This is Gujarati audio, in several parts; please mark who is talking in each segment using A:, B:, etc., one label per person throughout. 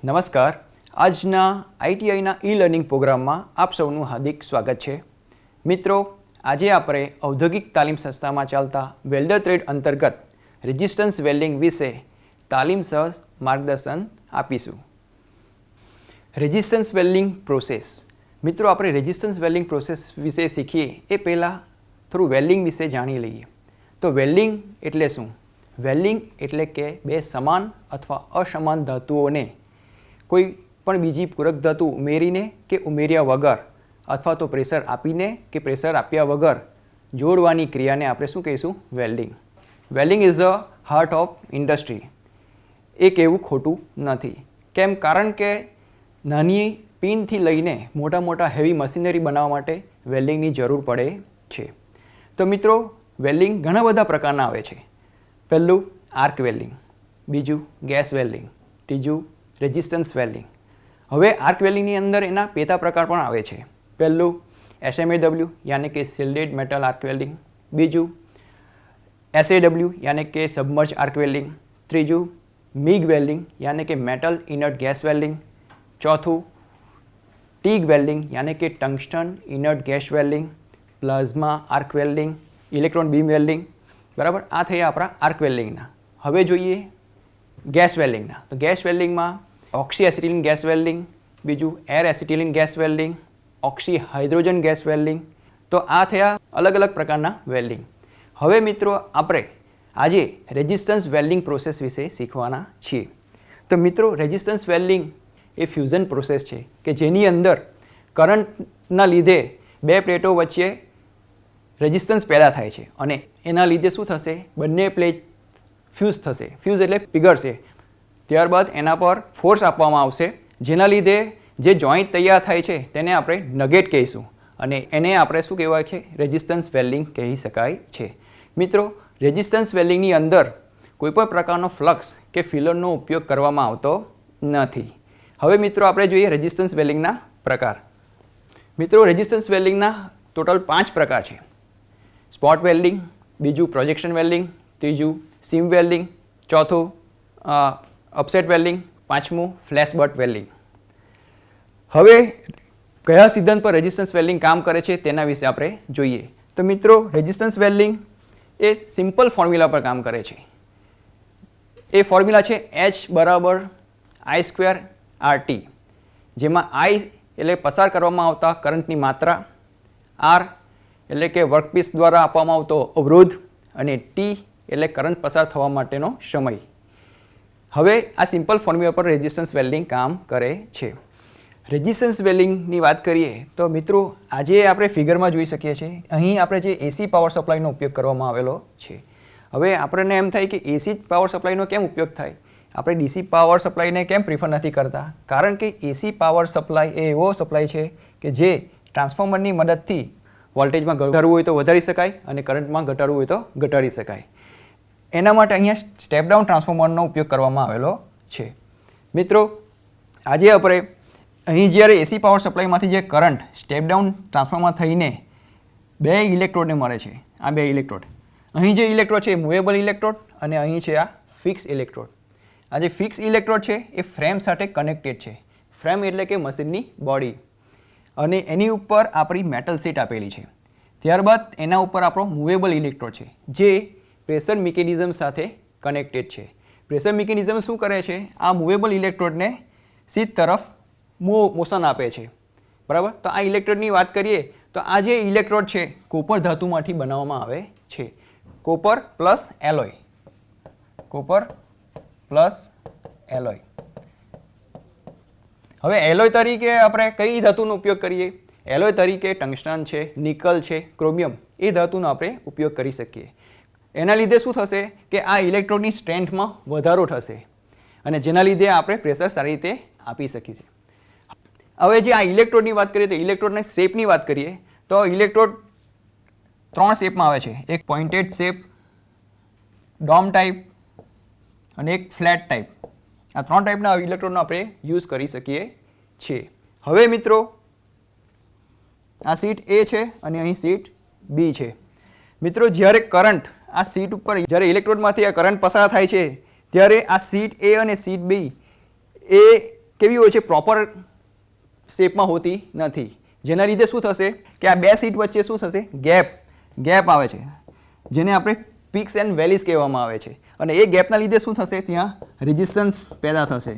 A: નમસ્કાર. આજના આઈટીઆઈના ઈ-લર્નિંગ પ્રોગ્રામમાં આપ સૌનું હાર્દિક સ્વાગત છે. મિત્રો, આજે આપણે ઔદ્યોગિક તાલીમ સંસ્થામાં ચાલતા વેલ્ડર ટ્રેડ અંતર્ગત રેઝિસ્ટન્સ વેલ્ડિંગ વિશે તાલીમ સહ માર્ગદર્શન આપીશું. Resistance welding process. મિત્રો, આપણે રેઝિસ્ટન્સ વેલ્ડિંગ પ્રોસેસ વિશે શીખીએ એ પહેલાં થોડું વેલ્ડિંગ વિશે જાણી લઈએ. તો વેલ્ડિંગ એટલે શું? વેલ્ડિંગ એટલે કે બે સમાન અથવા અસમાન ધાતુઓને કોઈ પણ બીજી પૂરક ધાતુ ઉમેરીને કે ઉમેર્યા વગર અથવા તો પ્રેશર આપીને કે પ્રેશર આપ્યા વગર જોડવાની ક્રિયાને આપણે શું કહીશું? Welding. Welding is the heart of industry. એ કહેવું ખોટું નથી. કેમ? કારણ કે નાની પિનથી લઈને મોટા મોટા હેવી મશીનરી બનાવવા માટે વેલ્ડિંગની જરૂર પડે છે. તો મિત્રો, વેલ્ડિંગ ઘણા બધા પ્રકારના આવે છે. પહેલું આર્ક વેલ્ડિંગ, બીજું ગેસ વેલ્ડિંગ, ત્રીજું રેઝિસ્ટન્સ વેલ્ડિંગ. હવે આર્ક વેલ્ડિંગની અંદર એના પેટા પ્રકાર પણ આવે છે. પહેલું SMAW યાની કે શિલ્ડેડ મેટલ આર્ક વેલ્ડિંગ, બીજું SAW યાની કે સબમર્જ આર્ક વેલ્ડિંગ, ત્રીજું MIG વેલ્ડિંગ યાની કે મેટલ ઇનર્ટ ગેસ વેલ્ડિંગ, ચોથું TIG વેલ્ડિંગ યાની કે tungsten inert gas welding, plasma arc welding, electron beam welding. બરાબર, આ થયા આપણા આર્ક વેલ્ડિંગના. હવે જોઈએ ગેસ વેલ્ડિંગના. તો ગેસ વેલ્ડિંગમાં ઓક્સી એસિટિલિન ગેસ વેલ્ડિંગ, બીજું air acetylene gas welding, oxy hydrogen gas welding. તો આ થયા અલગ અલગ પ્રકારના વેલ્ડિંગ. હવે મિત્રો, આપણે આજે રેઝિસ્ટન્સ વેલ્ડિંગ પ્રોસેસ વિશે શીખવાના છીએ. તો મિત્રો, રેઝિસ્ટન્સ વેલ્ડિંગ એ ફ્યુઝન પ્રોસેસ છે કે જેની અંદર કરંટના લીધે બે પ્લેટો વચ્ચે રેઝિસ્ટન્સ પેદા થાય છે અને એના લીધે શું થશે? બંને પ્લેટ ફ્યુઝ થશે. ફ્યુઝ એટલે પીગળશે. ત્યારબાદ એના પર ફોર્સ આપવામાં આવશે, જેના લીધે જે જોઈન્ટ તૈયાર થાય છે તેને આપણે નગેટ કહીશું અને એને આપણે શું કહેવાય છે? રેઝિસ્ટન્સ વેલ્ડિંગ કહી શકાય છે. મિત્રો, રેઝિસ્ટન્સ વેલ્ડિંગની અંદર કોઈપણ પ્રકારનો ફ્લક્સ કે ફિલરનો ઉપયોગ કરવામાં આવતો નથી. હવે મિત્રો, આપણે જોઈએ રેઝિસ્ટન્સ વેલ્ડિંગના પ્રકાર. મિત્રો, રેઝિસ્ટન્સ વેલ્ડિંગના ટોટલ 5 પ્રકાર છે. સ્પોટ વેલ્ડિંગ, બીજું પ્રોજેક્શન વેલ્ડિંગ, ત્રીજું સીમ વેલ્ડિંગ, ચોથું અપસેટ વેલ્ડિંગ, પાંચમું ફ્લેશ બટ વેલ્ડિંગ. હવે કયા સિદ્ધાંત પર રેઝિસ્ટન્સ વેલ્ડિંગ કામ કરે છે તેના વિશે આપણે જોઈએ. તો મિત્રો, રેઝિસ્ટન્સ વેલ્ડિંગ એ સિમ્પલ ફોર્મ્યુલા પર કામ કરે છે. એ ફોર્મ્યુલા છે H = I² RT, જેમાં I એટલે પસાર કરવામાં આવતા કરંટની માત્રા, R એટલે કે વર્કપીસ દ્વારા આપવામાં આવતો અવરોધ અને T એટલે કરંટ પસાર થવા માટેનો સમય. હવે આ સિમ્પલ ફોર્મ્યુલા પર રેઝિસ્ટન્સ વેલ્ડિંગ કામ કરે છે. રેઝિસ્ટન્સ વેલ્ડિંગની વાત કરીએ તો મિત્રો, આજે આપણે ફિગરમાં જોઈ શકીએ છીએ. અહીં આપણે જે AC પાવર સપ્લાયનો ઉપયોગ કરવામાં આવેલો છે. હવે આપણને એમ થાય કે AC પાવર સપ્લાયનો કેમ ઉપયોગ થાય? આપણે DC પાવર સપ્લાયને કેમ પ્રિફર નથી કરતા? કારણ કે AC પાવર સપ્લાય એ એવો સપ્લાય છે કે જે ટ્રાન્સફોર્મરની મદદથી વોલ્ટેજમાં વધારવું હોય તો વધારી શકાય અને કરંટમાં ઘટાડવું હોય તો ઘટાડી શકાય. એના માટે અહીંયા સ્ટેપ ડાઉન ટ્રાન્સફોર્મરનો ઉપયોગ કરવામાં આવેલો છે. મિત્રો, આજે આપણે અહીં જ્યારે AC પાવર સપ્લાયમાંથી જે કરંટ સ્ટેપ ડાઉન ટ્રાન્સફોર્મર થઈને બે ઇલેક્ટ્રોડને મળે છે. આ બે ઇલેક્ટ્રોડ, અહીં જે ઇલેક્ટ્રોડ છે એ મૂવેબલ ઇલેક્ટ્રોડ અને અહીં છે આ ફિક્સ ઇલેક્ટ્રોડ. આ જે ફિક્સ ઇલેક્ટ્રોડ છે એ ફ્રેમ સાથે કનેક્ટેડ છે. ફ્રેમ એટલે કે મશીનની બોડી, અને એની ઉપર આપણી મેટલ શીટ આપેલી છે. ત્યારબાદ એના ઉપર આપણો મૂવેબલ ઇલેક્ટ્રોડ છે જે પ્રેશર મિકેનિઝમ સાથે કનેક્ટેડ છે. પ્રેશર મિકેનિઝમ શું કરે છે? આ મૂવેબલ ઇલેક્ટ્રોડને શીટ તરફ મોશન આપે છે. બરાબર, તો આ ઇલેક્ટ્રોડની વાત કરીએ તો આ જે ઇલેક્ટ્રોડ છે કોપર ધાતુમાંથી બનાવવામાં આવે છે. Copper plus alloy, copper plus alloy. હવે એલોય તરીકે આપણે કઈ ધાતુનો ઉપયોગ કરીએ? એલોય તરીકે ટંગસ્ટન છે, નિકલ છે, ક્રોમિયમ એ ધાતુનો આપણે ઉપયોગ કરી શકીએ. એના લીધે શું થશે કે આ ઇલેક્ટ્રોડની સ્ટ્રેન્થમાં વધારો થશે અને જેના લીધે આપણે પ્રેશર સારી રીતે આપી શકીએ. હવે જે આ ઇલેક્ટ્રોડની વાત કરીએ તો ઇલેક્ટ્રોડની શેપની વાત કરીએ તો ઇલેક્ટ્રોડ 3 શેપમાં આવે છે. એક પોઇન્ટેડ શેપ, ડોમ ટાઈપ અને એક ફ્લેટ ટાઈપ. આ 3 ટાઈપના ઇલેક્ટ્રોડનો આપણે યુઝ કરી શકીએ છીએ. હવે મિત્રો, આ સીટ A છે અને અહીં સીટ B છે. મિત્રો, જ્યારે કરંટ આ સીટ ઉપર જ્યારે ઇલેક્ટ્રોડમાંથી આ કરંટ પસાર થાય છે ત્યારે આ સીટ A અને સીટ B એ કેવી હોય છે, પ્રોપર શેપમાં હોતી નથી, જેના લીધે શું થશે કે આ બે સીટ વચ્ચે શું થશે, ગેપ આવે છે, જેને આપણે પીક્સ એન્ડ વેલીઝ કહેવામાં આવે છે. અને એ ગેપના લીધે શું થશે, ત્યાં રેઝિસ્ટન્સ પેદા થશે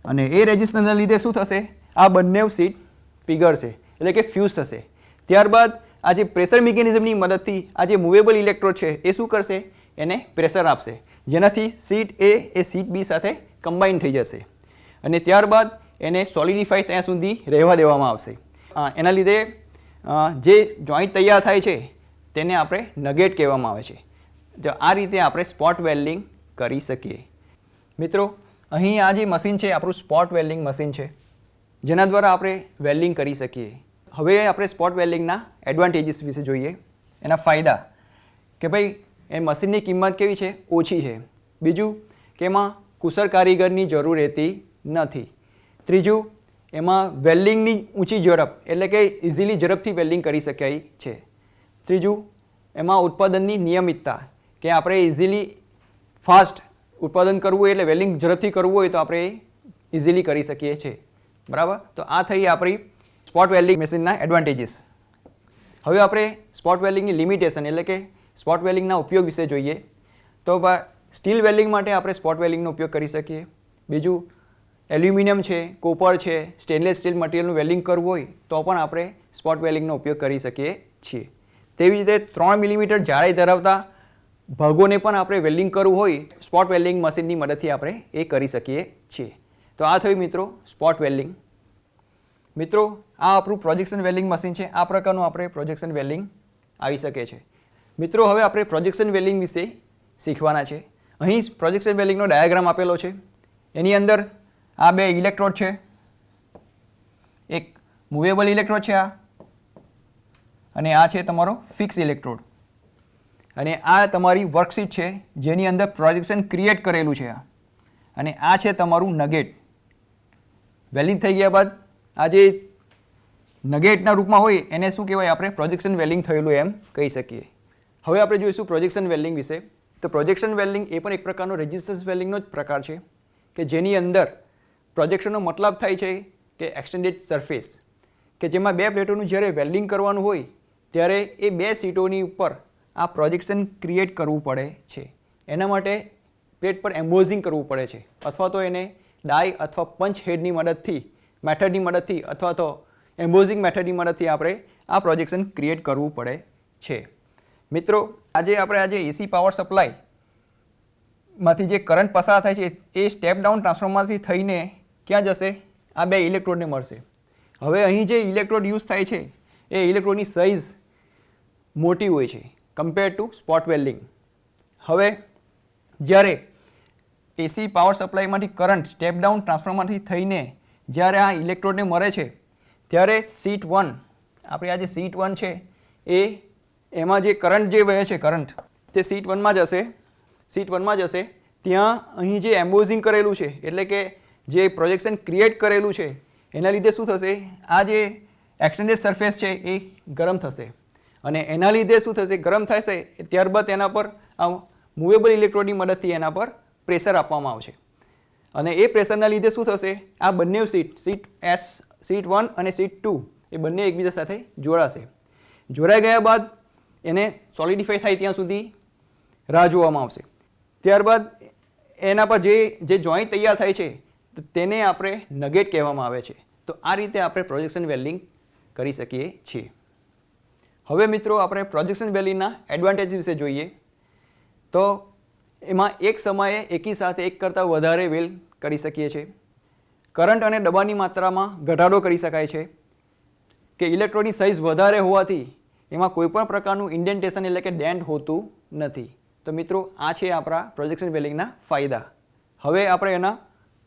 A: અને એ રેઝિસ્ટન્સના લીધે શું થશે, આ બંને સીટ પીગળશે એટલે કે ફ્યુઝ થશે. ત્યારબાદ આ જે પ્રેશર મિકેનિઝમની મદદથી આ જે મૂવેબલ ઇલેક્ટ્રોડ છે એ શું કરશે, એને પ્રેશર આપશે, જેનાથી સીટ એ સીટ બી સાથે કમ્બાઈન થઈ જશે અને ત્યારબાદ એને સોલિડિફાઈ ત્યાં સુધી રહેવા દેવામાં આવશે. એના લીધે જે જોઈન્ટ તૈયાર થાય છે તેને આપણે નગેટ કહેવામાં આવે છે. તો આ રીતે આપણે સ્પોટ વેલ્ડિંગ કરી શકીએ. મિત્રો, અહીં આ જે મશીન છે આપણું સ્પોટ વેલ્ડિંગ મશીન છે, જેના દ્વારા આપણે વેલ્ડિંગ કરી શકીએ. હવે આપણે સ્પોટ વેલ્ડિંગના એડવાન્ટેજીસ વિશે જોઈએ, એના ફાયદા, કે ભાઈ એ મશીનની કિંમત કેવી છે, ઓછી છે. બીજું કે એમાં કુશળ કારીગરની જરૂર રહેતી નથી. ત્રીજું, એમાં વેલ્ડિંગની ઊંચી ઝડપ એટલે કે ઇઝીલી ઝડપથી વેલ્ડિંગ કરી શકાય છે. ત્રીજું, એમાં ઉત્પાદનની નિયમિતતા, કે આપણે ઇઝીલી ફાસ્ટ ઉત્પાદન કરવું હોય એટલે વેલ્ડિંગ ઝડપથી કરવું હોય તો આપણે ઇઝીલી કરી શકીએ છીએ. બરાબર, તો આ થઈ આપણી સ્પોટ વેલ્ડિંગ મશીનના એડવાન્ટેજીસ. હવે આપણે સ્પોટ વેલ્ડિંગની લિમિટેશન એટલે કે સ્પોટ વેલ્ડિંગના ઉપયોગ વિશે જોઈએ. તો સ્ટીલ વેલ્ડિંગ માટે આપણે સ્પોટ વેલ્ડિંગનો ઉપયોગ કરી શકીએ. બીજું, એલ્યુમિનિયમ છે, કોપર છે, સ્ટેનલેસ સ્ટીલ મટીરિયલનું વેલ્ડિંગ કરવું હોય તો પણ આપણે સ્પોટ વેલ્ડિંગનો ઉપયોગ કરી શકીએ છીએ. તેવી રીતે 3 મિલીમીટર જાડાઈ ધરાવતા ભાગોને પણ આપણે વેલ્ડિંગ કરવું હોય સ્પોટ વેલ્ડિંગ મશીનની મદદથી આપણે એ કરી શકીએ છીએ. તો આ થયું મિત્રો સ્પોટ વેલ્ડિંગ. મિત્રો, આ આપણું પ્રોજેક્શન વેલ્ડિંગ મશીન છે. આ પ્રકારનું આપણે પ્રોજેક્શન વેલ્ડિંગ આવી શકે છે. મિત્રો, હવે આપણે પ્રોજેક્શન વેલ્ડિંગ વિશે શીખવાના છે. અહીં પ્રોજેક્શન વેલ્ડિંગનો ડાયાગ્રામ આપેલો છે. એની અંદર આ બે ઇલેક્ટ્રોડ છે, એક મૂવેબલ ઇલેક્ટ્રોડ છે આ, અને આ છે તમારો ફિક્સ ઇલેક્ટ્રોડ. અને આ તમારી વર્કશીટ છે જેની અંદર પ્રોજેક્શન ક્રિએટ કરેલું છે આ. અને આ છે તમારું નગેટ. વેલ્ડિંગ થઈ ગયા બાદ આ જે નગેટના રૂપમાં હોય એને શું કહેવાય, આપણે પ્રોજેક્શન વેલ્ડિંગ થયેલું એમ કહી શકીએ. હવે આપણે જોઈશું પ્રોજેક્શન વેલ્ડિંગ વિશે. તો પ્રોજેક્શન વેલ્ડિંગ એ પણ એક પ્રકારનો રેઝિસ્ટન્સ વેલ્ડિંગનો જ પ્રકાર છે, કે જેની અંદર પ્રોજેક્શનનો મતલબ થાય છે કે એક્સટેન્ડેડ સરફેસ, કે જેમાં બે પ્લેટોનું જ્યારે વેલ્ડિંગ કરવાનું હોય ત્યારે એ બે સીટોની ઉપર આ પ્રોજેક્શન ક્રિએટ કરવું પડે છે. એના માટે પ્લેટ પર એમ્બોઝિંગ કરવું પડે છે, અથવા તો એને ડાય અથવા પંચ હેડની મેથડની મદદથી અથવા તો એમ્બોઝિંગ મેથડની મદદથી આપણે આ પ્રોજેક્શન ક્રિએટ કરવું પડે છે. મિત્રો, આજે એસી પાવર સપ્લાયમાંથી જે કરંટ પસાર થાય છે એ સ્ટેપ ડાઉન ટ્રાન્સફોર્મરમાંથી થઈને ક્યાં જશે, આ બે ઇલેક્ટ્રોડને મળશે. હવે અહીં જે ઇલેક્ટ્રોડ યુઝ થાય છે એ ઇલેક્ટ્રોડની સાઇઝ મોટી હોય છે કમ્પેર ટુ સ્પોટ વેલ્ડિંગ. હવે જ્યારે એસી પાવર સપ્લાયમાંથી કરંટ સ્ટેપ ડાઉન ટ્રાન્સફોર્મરમાંથી થઈને જ્યારે આ ઇલેક્ટ્રોડને મળે છે ત્યારે સીટ 1, આપણી આ જે સીટ 1 છે એમાં જે કરંટ જે વહે છે કરંટ તે સીટ 1માં જશે. ત્યાં અહીં જે એમ્બોઝિંગ કરેલું છે એટલે કે જે પ્રોજેક્શન ક્રિએટ કરેલું છે એના લીધે શું થશે, આ જે એક્સટેન્ડેડ સરફેસ છે એ ગરમ થશે અને એના લીધે શું થશે, ગરમ થશે ત્યારબાદ એના પર આ મૂવેબલ ઇલેક્ટ્રોડની મદદથી એના પર પ્રેશર આપવામાં આવશે અને એ પ્રેશરના લીધે શું થશે, આ બંને સીટ 1 અને સીટ 2 એ બંને એકબીજા સાથે જોડાશે. જોડાઈ ગયા બાદ એને સોલિડિફાઈ થાય ત્યાં સુધી રાહ જોવામાં આવશે. ત્યારબાદ એના પર જે જોઈન્ટ તૈયાર થાય છે તેને આપણે નગેટ કહેવામાં આવે છે. તો આ રીતે આપણે પ્રોજેક્શન વેલ્ડિંગ કરી શકીએ છીએ. હવે મિત્રો, આપણે પ્રોજેક્શન વેલ્ડિંગના એડવાન્ટેજ વિશે જોઈએ. તો એમાં એક સમયે એકી સાથે એક કરતાં વધારે વેલ્ડ કરી શકીએ છીએ. કરંટ અને દબાણની માત્રામાં ઘટાડો કરી શકાય છે, કે ઇલેક્ટ્રોડની સાઇઝ વધારે હોવાથી એમાં કોઈપણ પ્રકારનું ઇન્ડેન્ટેશન એટલે કે ડેન્ટ હોતું નથી. તો મિત્રો, આ છે આપણા પ્રોજેક્શન વેલ્ડિંગના ફાયદા. હવે આપણે એના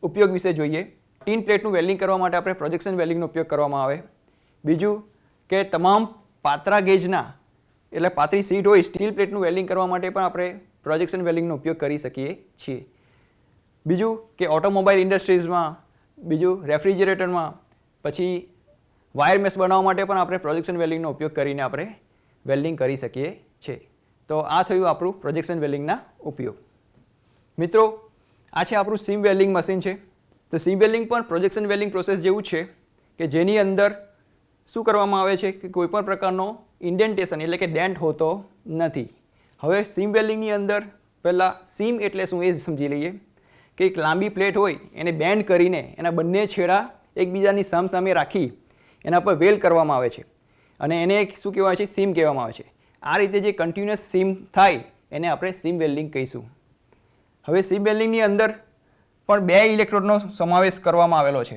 A: ઉપયોગ વિશે જોઈએ. ટીન પ્લેટનું વેલ્ડિંગ કરવા માટે આપણે પ્રોજેક્શન વેલ્ડિંગનો ઉપયોગ કરવામાં આવે. બીજું કે તમામ પાતળા ગેજના એટલે પાતળી સીટ હોય સ્ટીલ પ્લેટનું વેલ્ડિંગ કરવા માટે પણ આપણે પ્રોજેક્શન વેલ્ડિંગનો ઉપયોગ કરી શકીએ છીએ. બીજું કે ઓટોમોબાઈલ ઇન્ડસ્ટ્રીઝમાં, બીજું રેફ્રિજરેટરમાં, પછી વાયર મેશ બનાવવા માટે પણ આપણે પ્રોજેક્શન વેલ્ડિંગનો ઉપયોગ કરીને આપણે વેલ્ડિંગ કરી શકીએ છીએ. તો આ થયું આપણું પ્રોજેક્શન વેલ્ડિંગના ઉપયોગ. મિત્રો, આ છે આપણું સીમ વેલ્ડિંગ મશીન છે. તો તો સીમ વેલ્ડિંગ પણ પ્રોજેક્શન વેલ્ડિંગ પ્રોસેસ જેવું છે કે જેની અંદર શું કરવામાં આવે છે કે કોઈપણ પ્રકારનો ઇન્ડેન્ટેશન એટલે કે ડેન્ટ હોતો નથી. હવે સીમ વેલ્ડિંગની અંદર પહેલાં સીમ એટલે શું એ સમજી લઈએ કે એક લાંબી પ્લેટ હોય એને બેન્ડ કરીને એના બંને છેડા એકબીજાની સામસામે રાખી એના પર વેલ્ડ કરવામાં આવે છે અને એને એક શું કહેવાય છે સીમ કહેવામાં આવે છે. આ રીતે જે કન્ટિન્યુઅસ સીમ થાય એને આપણે સીમ વેલ્ડિંગ કહીશું. હવે સીમ વેલ્ડિંગની અંદર પણ 2 ઇલેક્ટ્રોડનો સમાવેશ કરવામાં આવેલો છે.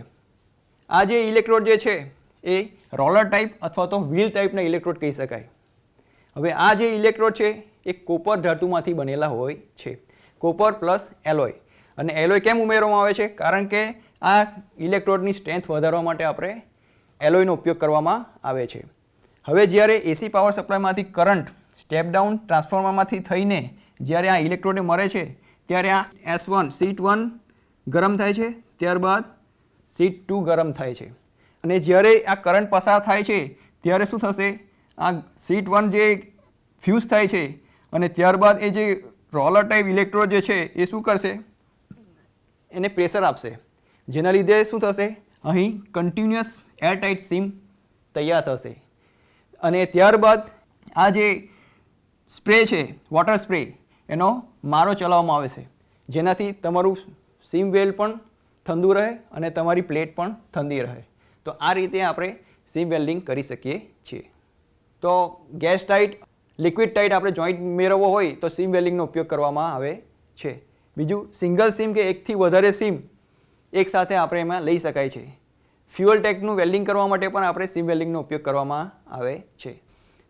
A: આ જે ઇલેક્ટ્રોડ જે છે એ રોલર ટાઈપ અથવા તો વ્હીલ ટાઈપના ઇલેક્ટ્રોડ કહી શકાય. હવે આ જે ઇલેક્ટ્રોડ છે એ કોપર ધાતુમાંથી બનેલા હોય છે, કોપર પ્લસ એલોય. અને એલોય કેમ ઉમેરવામાં આવે છે? કારણ કે આ ઇલેક્ટ્રોડની સ્ટ્રેન્થ વધારવા માટે આપણે એલોયનો ઉપયોગ કરવામાં આવે છે. હવે જ્યારે એસી પાવર સપ્લાયમાંથી કરંટ સ્ટેપ ડાઉન ટ્રાન્સફોર્મરમાંથી થઈને જ્યારે આ ઇલેક્ટ્રોડને મળે છે ત્યારે આ S1 સીટ 1 ગરમ થાય છે, ત્યારબાદ સીટ 2 ગરમ થાય છે. અને જ્યારે આ કરંટ પસાર થાય છે ત્યારે શું થશે? આ સીટ 1 જે ફ્યુઝ થાય છે અને ત્યારબાદ એ જે રોલર ટાઈપ ઇલેક્ટ્રોડ જે છે એ શું કરશે? એને પ્રેશર આપશે, જેના લીધે શું થશે? અહીં કન્ટિન્યુઅસ એરટાઇટ સીમ તૈયાર થશે. અને ત્યારબાદ આ જે સ્પ્રે છે વોટર સ્પ્રે એનો મારો ચલાવવામાં આવે છે, જેનાથી તમારું સીમ વેલ પણ ઠંડુ રહે અને તમારી પ્લેટ પણ ઠંડી રહે. તો આ રીતે આપણે સીમ વેલ્ડિંગ કરી શકીએ છીએ. તો ગેસ ટાઇટ લિક્વિડ ટાઇટ આપણે જોઈન્ટ મેળવવો હોય તો સીમ વેલ્ડિંગનો ઉપયોગ કરવામાં આવે છે. બીજું સિંગલ સીમ કે એકથી વધારે સીમ એકસાથે આપણે એમાં લઈ શકાય છે. ફ્યુઅલ ટેકનું વેલ્ડિંગ કરવા માટે પણ આપણે સીમ વેલ્ડિંગનો ઉપયોગ કરવામાં આવે છે.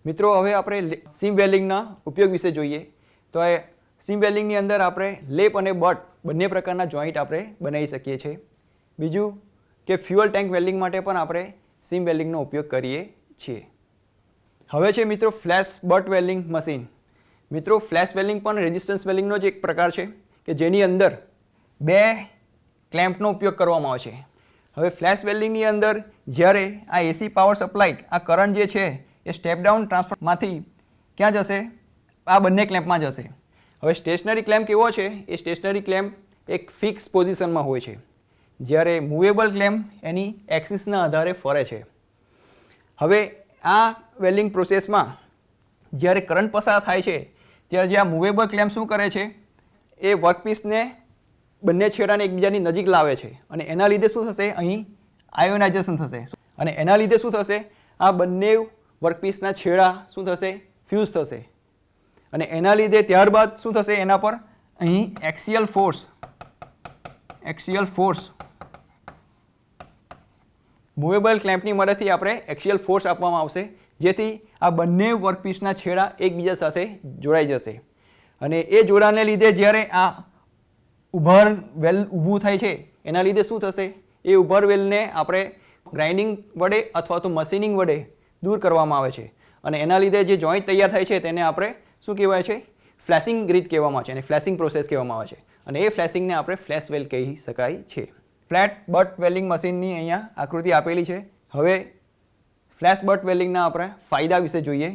A: મિત્રો હવે આપણે સીમ વેલ્ડિંગના ઉપયોગ વિશે જોઈએ. તો એ સીમ વેલ્ડિંગની અંદર આપણે લેપ અને બટ બંને પ્રકારના જોઈન્ટ આપણે બનાવી શકીએ છીએ. બીજું કે ફ્યુઅલ ટેન્ક વેલ્ડિંગ માટે પણ આપણે સીમ વેલ્ડિંગનો ઉપયોગ કરીએ છીએ. હવે છે મિત્રો ફ્લેશ બટ વેલ્ડિંગ મશીન. મિત્રો ફ્લેશ વેલ્ડિંગ પણ રેઝિસ્ટન્સ વેલ્ડિંગનો જ એક પ્રકાર છે કે જેની અંદર 2 ક્લેમ્પનો ઉપયોગ કરવામાં આવે છે. હવે ફ્લેશ વેલ્ડિંગની અંદર જ્યારે આ એસી પાવર સપ્લાય આ કરંટ જે છે એ સ્ટેપ ડાઉન ટ્રાન્સફરમાંથી ક્યાં જશે? આ બંને ક્લેમ્પમાં જશે. હવે સ્ટેશનરી ક્લેમ્પ કેવો છે? એ સ્ટેશનરી ક્લેમ્પ એક ફિક્સ પોઝિશનમાં હોય છે, જ્યારે મૂવેબલ ક્લેમ્પ એની એક્સિસના આધારે ફરે છે. હવે આ વેલ્ડિંગ પ્રોસેસમાં જ્યારે કરંટ પસાર થાય છે ત્યારે જે આ મૂવેબલ ક્લેમ્પ શું કરે છે? એ વર્કપીસને બંને છેડાને એકબીજાની નજીક લાવે છે અને એના લીધે શું થશે? અહીં આયોનાઇઝેશન થશે અને એના લીધે શું થશે? આ બંને વર્કપીસના છેડા શું થશે? ફ્યુઝ થશે. અને એના લીધે ત્યારબાદ શું થશે? એના પર અહીં એક્સિયલ ફોર્સ મૂવેબલ ક્લેમ્પની મદદથી આપણે એક્સિયલ ફોર્સ આપવામાં આવશે, જેથી આ બંને વર્કપીસના છેડા એકબીજા સાથે જોડાઈ જશે. અને એ જોડાણને લીધે જ્યારે આ ઉભર વેલ ઊભું થાય છે એના લીધે શું થશે? એ ઉભર વેલને આપણે ગ્રાઇન્ડિંગ વડે અથવા તો મશીનિંગ વડે દૂર કરવામાં આવે છે અને એના લીધે જે જોઈન્ટ તૈયાર થાય છે તેને આપણે શું કહેવાય છે? ફ્લેશિંગ ગ્રીડ કહેવામાં આવે છે અને ફ્લેશિંગ પ્રોસેસ કહેવામાં આવે છે. અને એ ફ્લેશિંગને આપણે ફ્લેશ વેલ કહી શકાય છે. ફ્લેટ બટ વેલ્ડિંગ મશીનની અહીંયા આકૃતિ આપેલી છે. હવે ફ્લેશ બટ વેલ્ડિંગના આપણે ફાયદા વિશે જોઈએ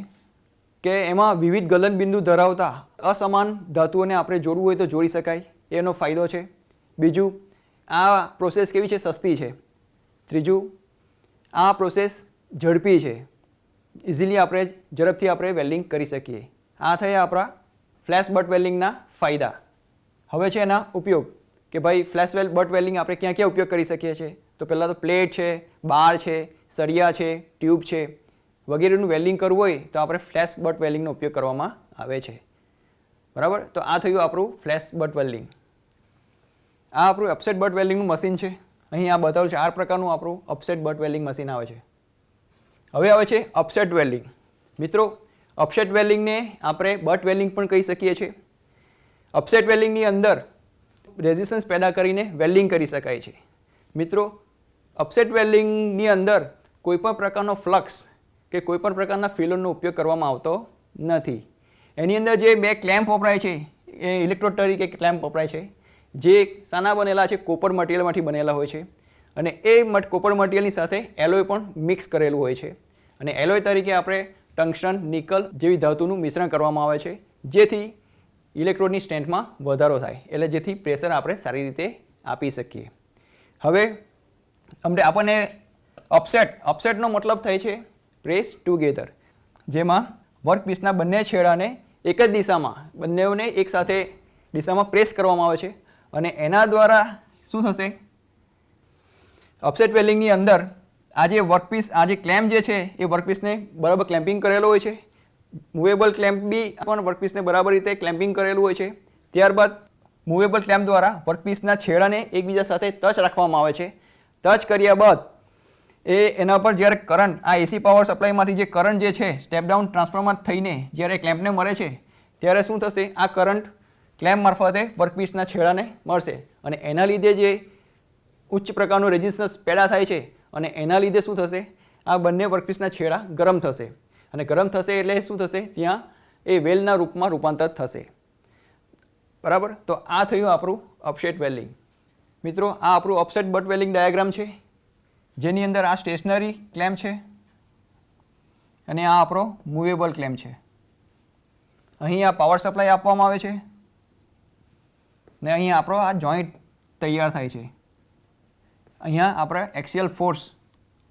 A: કે એમાં વિવિધ ગલનબિંદુ ધરાવતા અસમાન ધાતુઓને આપણે જોડવું હોય તો જોડી શકાય, એનો ફાયદો છે. બીજું, આ પ્રોસેસ કેવી છે? સસ્તી છે. ત્રીજું, આ પ્રોસેસ ઝડપી છે, ઇઝીલી આપણે ઝડપથી આપણે વેલ્ડિંગ કરી શકીએ. આ થયા આપણા ફ્લેશ બટ વેલ્ડિંગના ફાયદા. હવે છે એના ઉપયોગ કે ભાઈ ફ્લેશ બટ વેલ્ડિંગ આપણે ક્યાં ક્યાં ઉપયોગ કરી શકીએ છીએ? તો પહેલાં તો પ્લેટ છે, બાર છે, સળિયા છે, ટ્યુબ છે વગેરેનું વેલ્ડિંગ કરવું હોય તો આપણે ફ્લેશ બટ વેલ્ડિંગનો ઉપયોગ કરવામાં આવે છે. બરાબર? તો આ થયું આપણું ફ્લેશ બટ વેલ્ડિંગ. આ આપણું અપસેટ બટ વેલ્ડિંગનું મશીન છે. અહીં આ બતાવ્યું છે 8 પ્રકારનું આપણું અપસેટ બટ વેલ્ડિંગ મશીન આવે છે. હવે આવે છે અપસેટ વેલ્ડિંગ. મિત્રો અપસેટ વેલ્ડિંગને આપણે બટ વેલ્ડિંગ પણ કહી શકીએ છીએ. અપસેટ વેલ્ડિંગની અંદર રેઝિસ્ટન્સ પેદા કરીને વેલ્ડિંગ કરી શકાય છે. મિત્રો અપસેટ વેલ્ડિંગની અંદર કોઈપણ પ્રકારનો ફ્લક્સ કે કોઈપણ પ્રકારના ફિલરનો ઉપયોગ કરવામાં આવતો નથી. એની અંદર જે 2 ક્લેમ્પ વપરાય છે એ ઇલેક્ટ્રોડ તરીકે ક્લેમ્પ વપરાય છે, જે શાના બનેલા છે? કોપર મટીરિયલમાંથી બનેલા હોય છે. અને એ કોપર મટીરિયલની સાથે એલોય પણ મિક્સ કરેલું હોય છે. અને એલોય તરીકે આપણે ટંગસ્ટન, નિકલ જેવી ધાતુનું મિશ્રણ કરવામાં આવે છે, જેથી ઇલેક્ટ્રોડની સ્ટ્રેન્થમાં વધારો થાય, એટલે જેથી પ્રેશર આપણે સારી રીતે આપી શકીએ. હવે આપણને ઓફસેટનો મતલબ થાય છે પ્રેસ ટુગેધર, જેમાં વર્કપીસના બંને છેડાને એક જ દિશામાં, બંનેઓને એક સાથે દિશામાં પ્રેસ કરવામાં આવે છે અને એના દ્વારા શું થશે, ઓફસેટ વેલ્ડિંગની અંદર આ જે વર્કપીસ, આ જે ક્લેમ્પ જે છે એ વર્કપીસને બરાબર ક્લેમ્પિંગ કરેલો હોય છે, મૂવેબલ ક્લેમ્પ બી પણ વર્કપીસને બરાબર રીતે ક્લેમ્પિંગ કરેલું હોય છે. ત્યારબાદ મૂવેબલ ક્લેમ્પ દ્વારા વર્કપીસના છેડાને એકબીજા સાથે ટચ રાખવામાં આવે છે. ટચ કર્યા બાદ એના પર જ્યારે કરંટ, આ એસી પાવર સપ્લાયમાંથી જે કરંટ જે છે સ્ટેપ ડાઉન ટ્રાન્સફોર્મર થઈને જ્યારે ક્લેમ્પને મળે છે ત્યારે શું થશે, આ કરંટ ક્લેમ્પ મારફતે વર્કપીસના છેડાને મળશે અને એના લીધે જે ઉચ્ચ પ્રકારનું રેઝિસ્ટન્સ પેદા થાય છે અને એના લીધે શું થશે, આ બંને વર્કપીસના છેડા ગરમ થશે અને ગરમ થશે એટલે શું થશે, ત્યાં એ વેલના રૂપમાં રૂપાંતર થશે. બરાબર. તો આ થયું આપણું ઓફસેટ વેલ્ડિંગ. મિત્રો, આ આપણું ઓફસેટ બટ વેલ્ડિંગ ડાયાગ્રામ છે, જેની અંદર આ સ્ટેશનરી ક્લેમ્પ છે અને આ આપણો મૂવેબલ ક્લેમ્પ છે. અહીં આ પાવર સપ્લાય આપવામાં આવે છે ને અહીં આપણો આ જોઈન્ટ તૈયાર થાય છે. અહીંયા આપણે એક્સિયલ ફોર્સ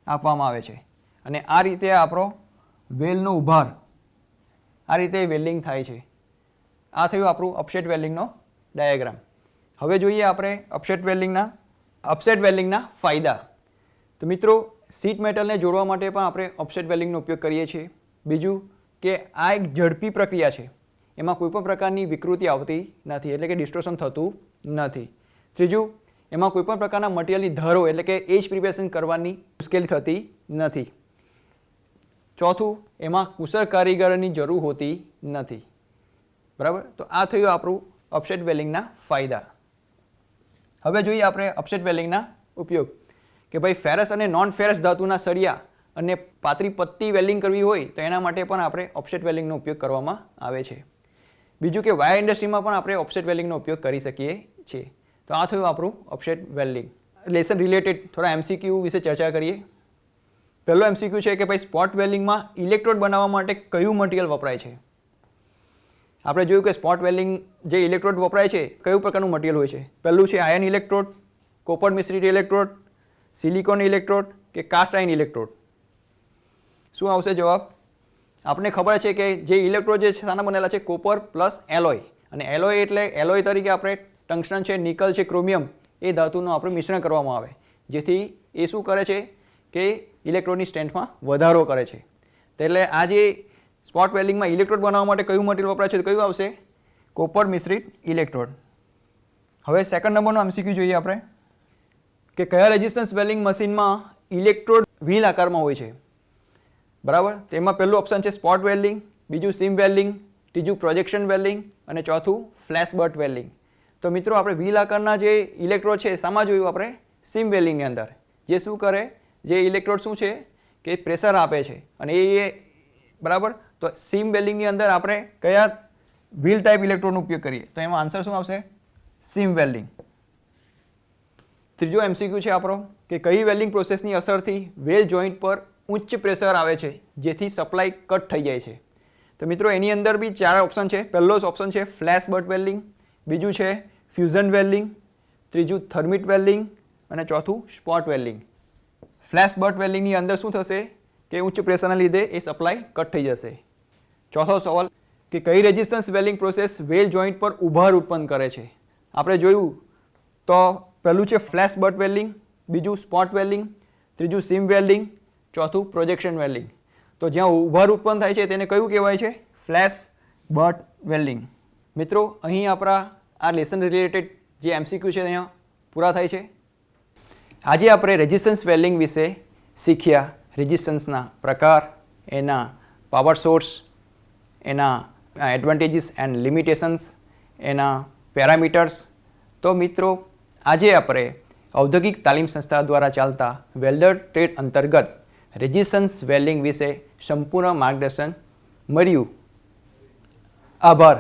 A: આપવામાં આવે છે અને આ રીતે આપણો વેલનો ઉભાર, આ રીતે વેલ્ડિંગ થાય છે. આ થયું આપણું ઓફસેટ વેલ્ડિંગનો ડાયાગ્રામ. હવે જોઈએ આપણે ઓફસેટ વેલ્ડિંગના ફાયદા. તો મિત્રો, શીટ મેટલને જોડવા માટે પણ આપણે ઓફસેટ વેલ્ડિંગનો ઉપયોગ કરીએ છીએ. બીજું કે આ એક ઝડપી પ્રક્રિયા છે, એમાં કોઈ પણ પ્રકારની વિકૃતિ આવતી નથી, એટલે કે ડિસ્ટોર્શન થતું નથી. ત્રીજું, એમાં કોઈ પણ પ્રકારના મટીરિયલની ધારો એટલે કે એજ પ્રિપેરેશન કરવાની મુશ્કેલી થતી નથી. ચોથું, એમાં કુશળ કારીગરોની જરૂર હોતી નથી. બરાબર. તો આ થયું આપણું ઓફસેટ વેલ્ડિંગના ફાયદા. હવે જોઈએ આપણે ઓફસેટ વેલ્ડિંગના ઉપયોગ, કે ભાઈ ફેરસ અને નોન ફેરસ ધાતુના સળિયા અને પાતળી પટ્ટી વેલ્ડિંગ કરવી હોય તો એના માટે પણ આપણે ઓફસેટ વેલ્ડિંગનો ઉપયોગ કરવામાં આવે છે. બીજું કે વાયર ઇન્ડસ્ટ્રીમાં પણ આપણે ઓફસેટ વેલ્ડિંગનો ઉપયોગ કરી શકીએ છીએ. તો આ થયું આપણું ઓફસેટ વેલ્ડિંગ. લેસન રિલેટેડ થોડા એમસીક્યુ વિશે ચર્ચા કરીએ. પહેલો એમસીક્યુ છે કે ભાઈ સ્પોટ વેલ્ડિંગમાં ઇલેક્ટ્રોડ બનાવવા માટે કયું મટીરિયલ વપરાય છે. આપણે જોયું કે સ્પોટ વેલ્ડિંગ જે ઇલેક્ટ્રોડ વપરાય છે કયું પ્રકારનું મટીરિયલ હોય છે. પહેલું છે આયર્ન ઇલેક્ટ્રોડ, કોપર મિશ્રિત ઇલેક્ટ્રોડ, સિલિકોન ઇલેક્ટ્રોડ કે કાસ્ટ આયર્ન ઇલેક્ટ્રોડ. શું આવશે જવાબ? આપણે ખબર છે કે જે ઇલેક્ટ્રોડ જે છે શાના બનેલા છે, કોપર પ્લસ એલોય, અને એલોય એટલે એલોય તરીકે આપણે ટંગસ્ટન છે, નિકલ છે, ક્રોમિયમ એ ધાતુનું આપણે મિશ્રણ કરવામાં આવે, જેથી એ શું કરે છે કે ઇલેક્ટ્રોડની સ્ટ્રેન્થમાં વધારો કરે છે. એટલે આ જે સ્પોટ વેલ્ડિંગમાં ઇલેક્ટ્રોડ બનાવવા માટે કયું મટીરિયલ વપરાય છે તો કયું આવશે? કોપર મિશ્રિત ઇલેક્ટ્રોડ. હવે સેકન્ડ નંબરનો એમસીક્યુ જોઈએ આપણે, કે કયા રેઝિસ્ટન્સ વેલ્ડિંગ મશીનમાં ઇલેક્ટ્રોડ વ્હીલ આકારમાં હોય છે. બરાબર. તેમાં પહેલું ઓપ્શન છે સ્પોટ વેલ્ડિંગ, બીજું સીમ વેલ્ડિંગ, ત્રીજું પ્રોજેક્શન વેલ્ડિંગ અને ચોથું ફ્લેશ બટ વેલ્ડિંગ. તો મિત્રો, આપણે વ્હીલ આકારના જે ઇલેક્ટ્રોડ છે શામાં જોયું આપણે? સીમ વેલ્ડિંગની અંદર. જે શું કરે, જે ઇલેક્ટ્રોડ શું છે કે પ્રેશર આપે છે અને એ બરાબર. તો સીમ વેલ્ડિંગની અંદર આપણે કયા વ્હીલ ટાઈપ ઇલેક્ટ્રોડનો ઉપયોગ કરીએ તો એમાં આન્સર શું આવશે? સીમ વેલ્ડિંગ. ત્રીજો એમસીક્યુ છે આપણો, કે કઈ વેલ્ડિંગ પ્રોસેસની અસરથી વેલ જોઈન્ટ પર ઉચ્ચ પ્રેશર આવે છે જેથી સપ્લાય કટ થઈ જાય છે. તો મિત્રો, એની અંદર બી 4 ઓપ્શન છે. પહેલો ઓપ્શન છે ફ્લેશ બટ વેલ્ડિંગ, બીજું છે ફ્યુઝન વેલ્ડિંગ, ત્રીજું થર્મિટ વેલ્ડિંગ અને ચોથું સ્પોટ વેલ્ડિંગ. ફ્લેશ બટ વેલ્ડિંગની અંદર શું થશે કે ઉચ્ચ પ્રેશરના લીધે એ સપ્લાય કટ થઈ જશે. ચોથો સવાલ, કે કઈ રેઝિસ્ટન્સ વેલ્ડિંગ પ્રોસેસ વેલ જોઈન્ટ પર ઉભાર ઉત્પન્ન કરે છે. આપણે જોયું તો પહેલું છે ફ્લેશ બટ વેલ્ડિંગ, બીજું સ્પોટ વેલ્ડિંગ, ત્રીજું સીમ વેલ્ડિંગ, ચોથું પ્રોજેક્શન વેલ્ડિંગ. તો જ્યાં ઉભાર ઉત્પન્ન થાય છે તેને કયું કહેવાય છે? Flash but welding. મિત્રો, અહીં આપણા આ લેસન રિલેટેડ જે એમસીક્યુ છે અહીંયા પૂરા થાય છે. આજે આપણે રેઝિસ્ટન્સ વેલ્ડિંગ વિશે શીખ્યા. રેઝિસ્ટન્સના પ્રકાર, એના પાવર સોર્સ, એના એડવાન્ટેજીસ એન્ડ લિમિટેશન્સ, એના પેરામીટર્સ. તો મિત્રો, આજે આપણે ઔદ્યોગિક તાલીમ સંસ્થા દ્વારા ચાલતા વેલ્ડર ટ્રેડ અંતર્ગત રેઝિસ્ટન્સ વેલ્ડિંગ વિશે સંપૂર્ણ માર્ગદર્શન મળ્યું. આભાર.